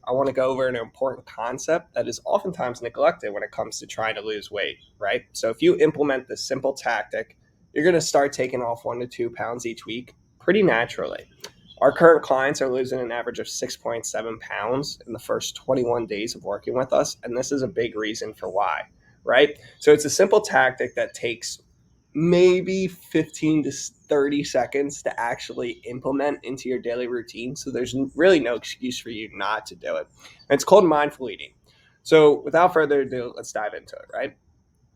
I want to go over an important concept that is oftentimes neglected when it comes to trying to lose weight, right? So if you implement this simple tactic, you're going to start taking off 1 to 2 pounds each week pretty naturally. Our current clients are losing an average of 6.7 pounds in the first 21 days of working with us. And this is a big reason for why, right? So it's a simple tactic that takes maybe 15 to 30 seconds to actually implement into your daily routine. So there's really no excuse for you not to do it. And it's called mindful eating. So without further ado, let's dive into it, right?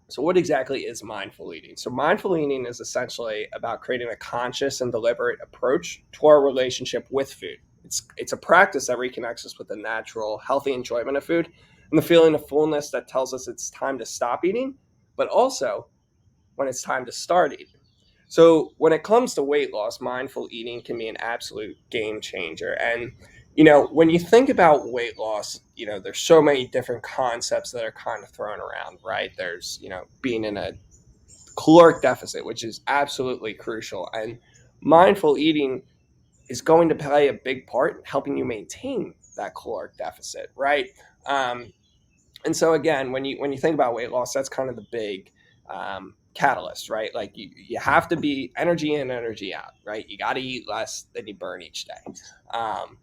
So, what exactly is mindful eating? So, mindful eating is essentially about creating a conscious and deliberate approach to our relationship with food. It's a practice that reconnects us with the natural, healthy enjoyment of food and the feeling of fullness that tells us it's time to stop eating, but also when it's time to start eating. So, when it comes to weight loss, mindful eating can be an absolute game changer. And, when you think about weight loss, there's so many different concepts that are kind of thrown around, right? There's, being in a caloric deficit, which is absolutely crucial. And mindful eating is going to play a big part in helping you maintain that caloric deficit, right? Um, and so again, when you think about weight loss, that's kind of the big catalyst, right? Like you have to be energy in, energy out, right? You got to eat less than you burn each day. Um,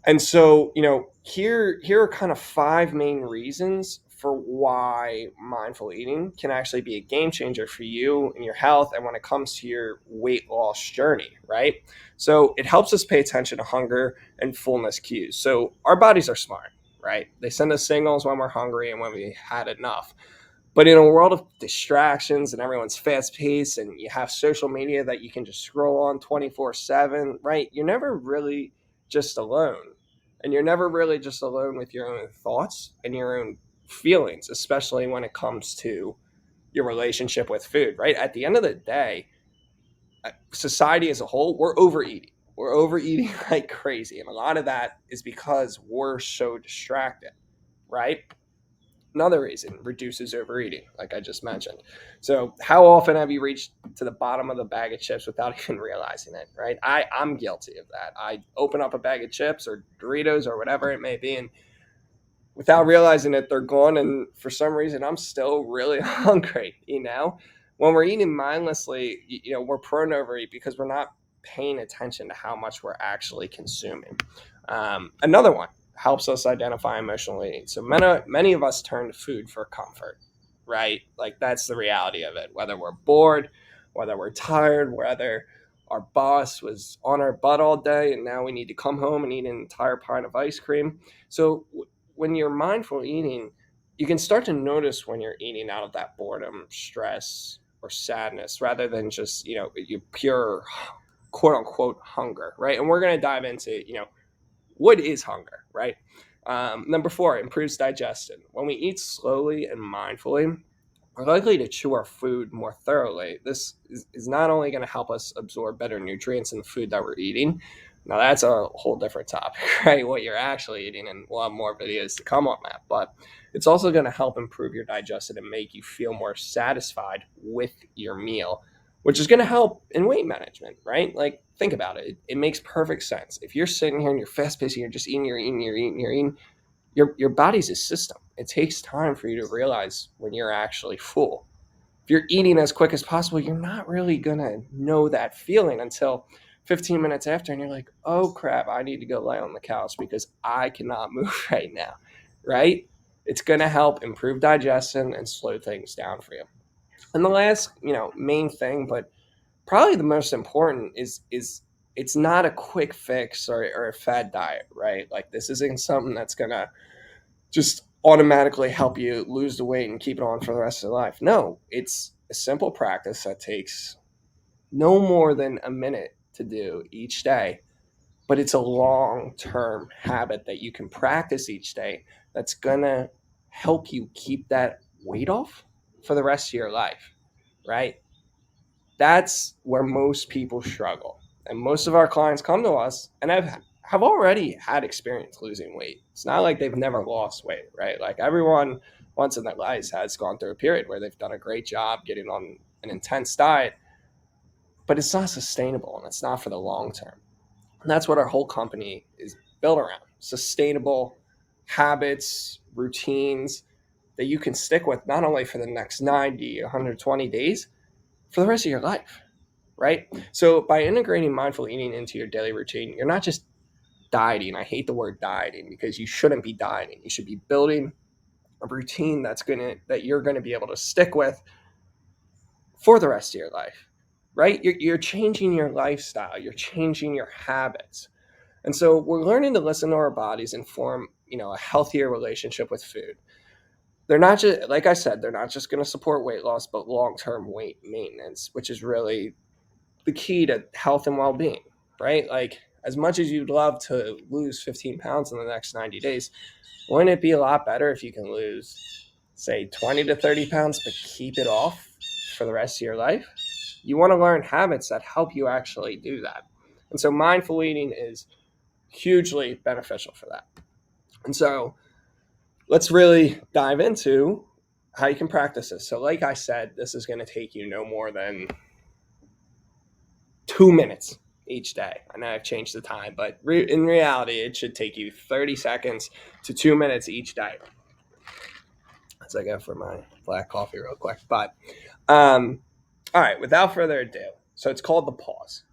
and so, here are kind of five main reasons for why mindful eating can actually be a game changer for you and your health and when it comes to your weight loss journey, right? So, it helps us pay attention to hunger and fullness cues. So, our bodies are smart, right? They send us signals when we're hungry and when we had enough. But in a world of distractions and everyone's fast paced and you have social media that you can just scroll on 24/7, right? You're never really just alone. And you're never really just alone with your own thoughts and your own feelings, especially when it comes to your relationship with food, right? At the end of the day, society as a whole, we're overeating. We're overeating like crazy. And a lot of that is because we're so distracted, right? Another reason reduces overeating, like I just mentioned. So, how often have you reached to the bottom of the bag of chips without even realizing it, right? I'm guilty of that. I open up a bag of chips or Doritos or whatever it may be, and without realizing it, they're gone. And for some reason, I'm still really hungry, When we're eating mindlessly, we're prone to overeat because we're not paying attention to how much we're actually consuming. Another one helps us identify emotional eating. So many of us turn to food for comfort, right? Like that's the reality of it. Whether we're bored, whether we're tired, whether our boss was on our butt all day and now we need to come home and eat an entire pint of ice cream. So when you're mindful eating, you can start to notice when you're eating out of that boredom, stress, or sadness rather than just, your pure quote unquote hunger, right? And we're going to dive into, what is hunger, right? Number four, improves digestion. When we eat slowly and mindfully, we're likely to chew our food more thoroughly. This is not only going to help us absorb better nutrients in the food that we're eating. Now, that's a whole different topic, right? What you're actually eating, and we'll have more videos to come on that. But it's also going to help improve your digestion and make you feel more satisfied with your meal, which is going to help in weight management, right? Like, think about it. It makes perfect sense. If you're sitting here and you're fast paced and you're just eating, you're eating, you're eating, you're eating, your body's a system. It takes time for you to realize when you're actually full. If you're eating as quick as possible, you're not really gonna know that feeling until 15 minutes after, and you're like, "Oh crap, I need to go lay on the couch because I cannot move right now." Right? It's gonna help improve digestion and slow things down for you. And the last, main thing, but probably the most important is it's not a quick fix or a fad diet, right? Like this isn't something that's gonna just automatically help you lose the weight and keep it on for the rest of your life. No, it's a simple practice that takes no more than a minute to do each day, but it's a long term habit that you can practice each day that's gonna help you keep that weight off for the rest of your life, right? That's where most people struggle. And most of our clients come to us and have already had experience losing weight. It's not like they've never lost weight, right? Like everyone once in their lives has gone through a period where they've done a great job getting on an intense diet, but it's not sustainable and it's not for the long term. And that's what our whole company is built around. sustainable habits, routines that you can stick with not only for the next 90, 120 days, for the rest of your life, right? So by integrating mindful eating into your daily routine, you're not just dieting. I hate the word dieting because you shouldn't be dieting. You should be building a routine that you're gonna be able to stick with for the rest of your life, right? You're changing your lifestyle, you're changing your habits. And so we're learning to listen to our bodies and form, a healthier relationship with food. They're not just, like I said, they're not just going to support weight loss, but long-term weight maintenance, which is really the key to health and well-being, right? Like as much as you'd love to lose 15 pounds in the next 90 days, wouldn't it be a lot better if you can lose, say, 20 to 30 pounds, but keep it off for the rest of your life? You want to learn habits that help you actually do that. And so mindful eating is hugely beneficial for that. And so let's really dive into how you can practice this. So like I said, this is going to take you no more than 2 minutes each day. I know I've changed the time, but in reality, it should take you 30 seconds to 2 minutes each day. As I go for my black coffee real quick. But all right, without further ado, so it's called the pause.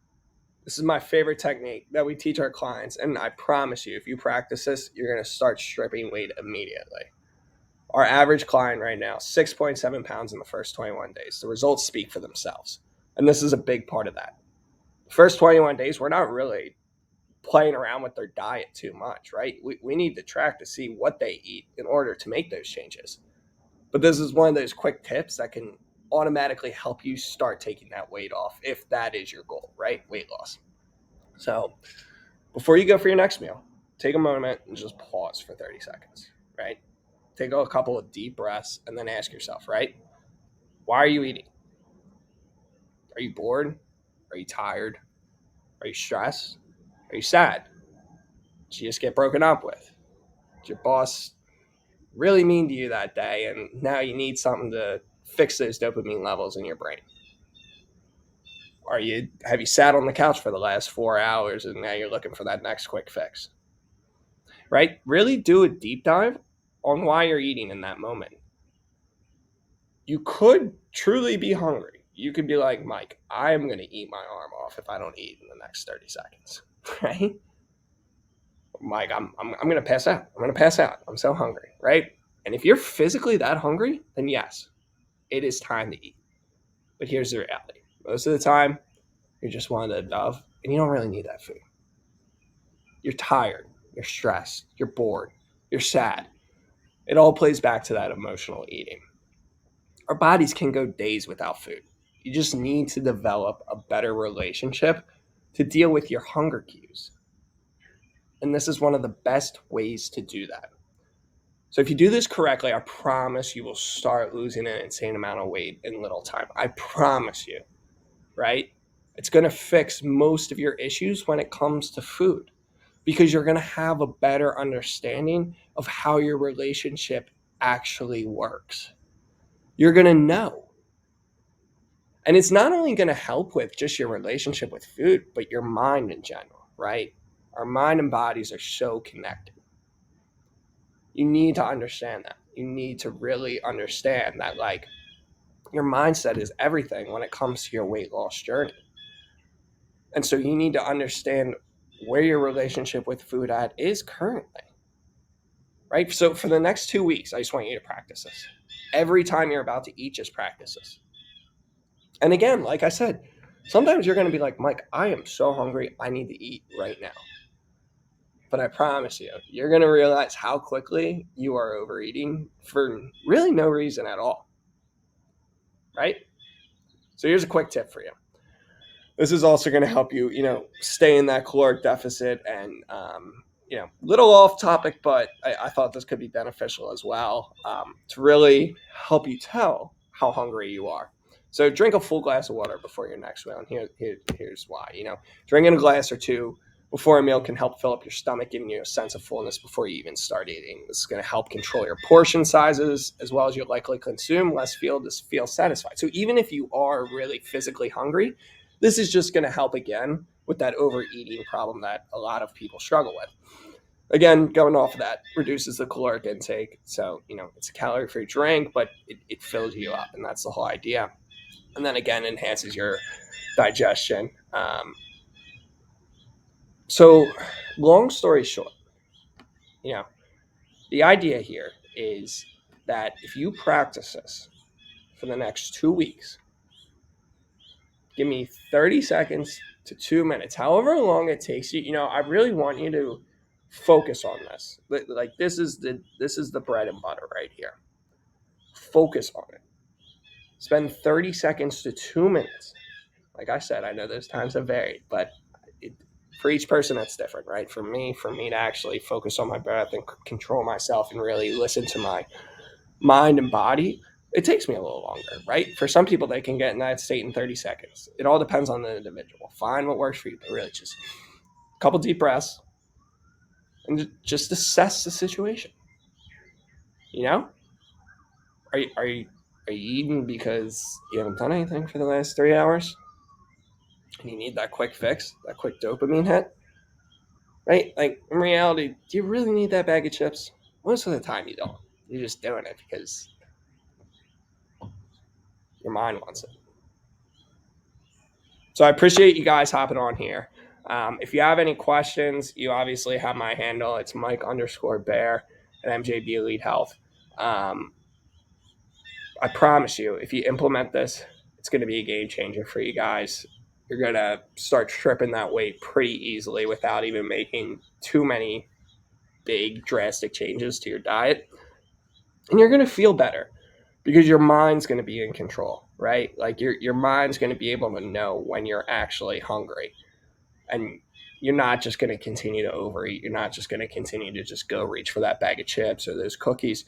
This is my favorite technique that we teach our clients, and I promise you, if you practice this, you're going to start stripping weight immediately. Our average client right now, 6.7 pounds in the first 21 days. The results speak for themselves, and this is a big part of that. The first 21 days, we're not really playing around with their diet too much, right? We need to track to see what they eat in order to make those changes. But this is one of those quick tips that can automatically help you start taking that weight off if that is your goal, right? Weight loss. So before you go for your next meal, take a moment and just pause for 30 seconds, right? Take a couple of deep breaths and then ask yourself, right? Why are you eating? Are you bored? Are you tired? Are you stressed? Are you sad? Did you just get broken up with? Did your boss really mean to you that day and now you need something to fix those dopamine levels in your brain? Have you sat on the couch for the last 4 hours and now you're looking for that next quick fix? Right? Really do a deep dive on why you're eating in that moment. You could truly be hungry. You could be like, Mike, I'm going to eat my arm off if I don't eat in the next 30 seconds, right? Mike, I'm going to pass out. I'm going to pass out. I'm so hungry, right? And if you're physically that hungry, then yes, it is time to eat. But here's the reality. Most of the time, you're just one of the above, and you don't really need that food. You're tired. You're stressed. You're bored. You're sad. It all plays back to that emotional eating. Our bodies can go days without food. You just need to develop a better relationship to deal with your hunger cues. And this is one of the best ways to do that. So if you do this correctly, I promise you will start losing an insane amount of weight in little time. I promise you, right? It's going to fix most of your issues when it comes to food because you're going to have a better understanding of how your relationship actually works. You're going to know. And it's not only going to help with just your relationship with food, but your mind in general, right? Our mind and bodies are so connected. You need to understand that. You need to really understand that, like, your mindset is everything when it comes to your weight loss journey. And so you need to understand where your relationship with food at is currently, right? So for the next 2 weeks, I just want you to practice this. Every time you're about to eat, just practice this. And again, like I said, sometimes you're going to be like, Mike, I am so hungry. I need to eat right now. But I promise you, you're going to realize how quickly you are overeating for really no reason at all. Right? So here's a quick tip for you. This is also going to help you, stay in that caloric deficit and, little off topic, but I thought this could be beneficial as well to really help you tell how hungry you are. So drink a full glass of water before your next meal. And here's why. Drinking a glass or two before a meal can help fill up your stomach, giving you a sense of fullness before you even start eating. This is going to help control your portion sizes, as well as you'll likely consume less fuel to feel satisfied. So even if you are really physically hungry, this is just going to help again with that overeating problem that a lot of people struggle with. Again, going off of that reduces the caloric intake. So, it's a calorie free drink, but it fills you up. And that's the whole idea. And then again, enhances your digestion. So, long story short, you know, the idea here is that if you practice this for the next 2 weeks, give me 30 seconds to 2 minutes, however long it takes you. I really want you to focus on this. Like this is the bread and butter right here. Focus on it. Spend 30 seconds to 2 minutes. Like I said, I know those times have varied, but it, for each person that's different, right? For me to actually focus on my breath and control myself and really listen to my mind and body, it takes me a little longer, right? For some people, they can get in that state in 30 seconds. It all depends on the individual. Find what works for you, but really just a couple deep breaths and just assess the situation. You know, are you eating because you haven't done anything for the last 3 hours and you need that quick fix, that quick dopamine hit, right? Like in reality, do you really need that bag of chips? Most of the time, you don't. You're just doing it because your mind wants it. So I appreciate you guys hopping on here. If you have any questions, you obviously have my handle. It's Mike_Bear at MJB Elite Health. I promise you, if you implement this, it's going to be a game changer for you guys. You're going to start tripping that weight pretty easily without even making too many big, drastic changes to your diet. And you're going to feel better because your mind's going to be in control, right? Like your mind's going to be able to know when you're actually hungry. And you're not just going to continue to overeat. You're not just going to continue to just go reach for that bag of chips or those cookies.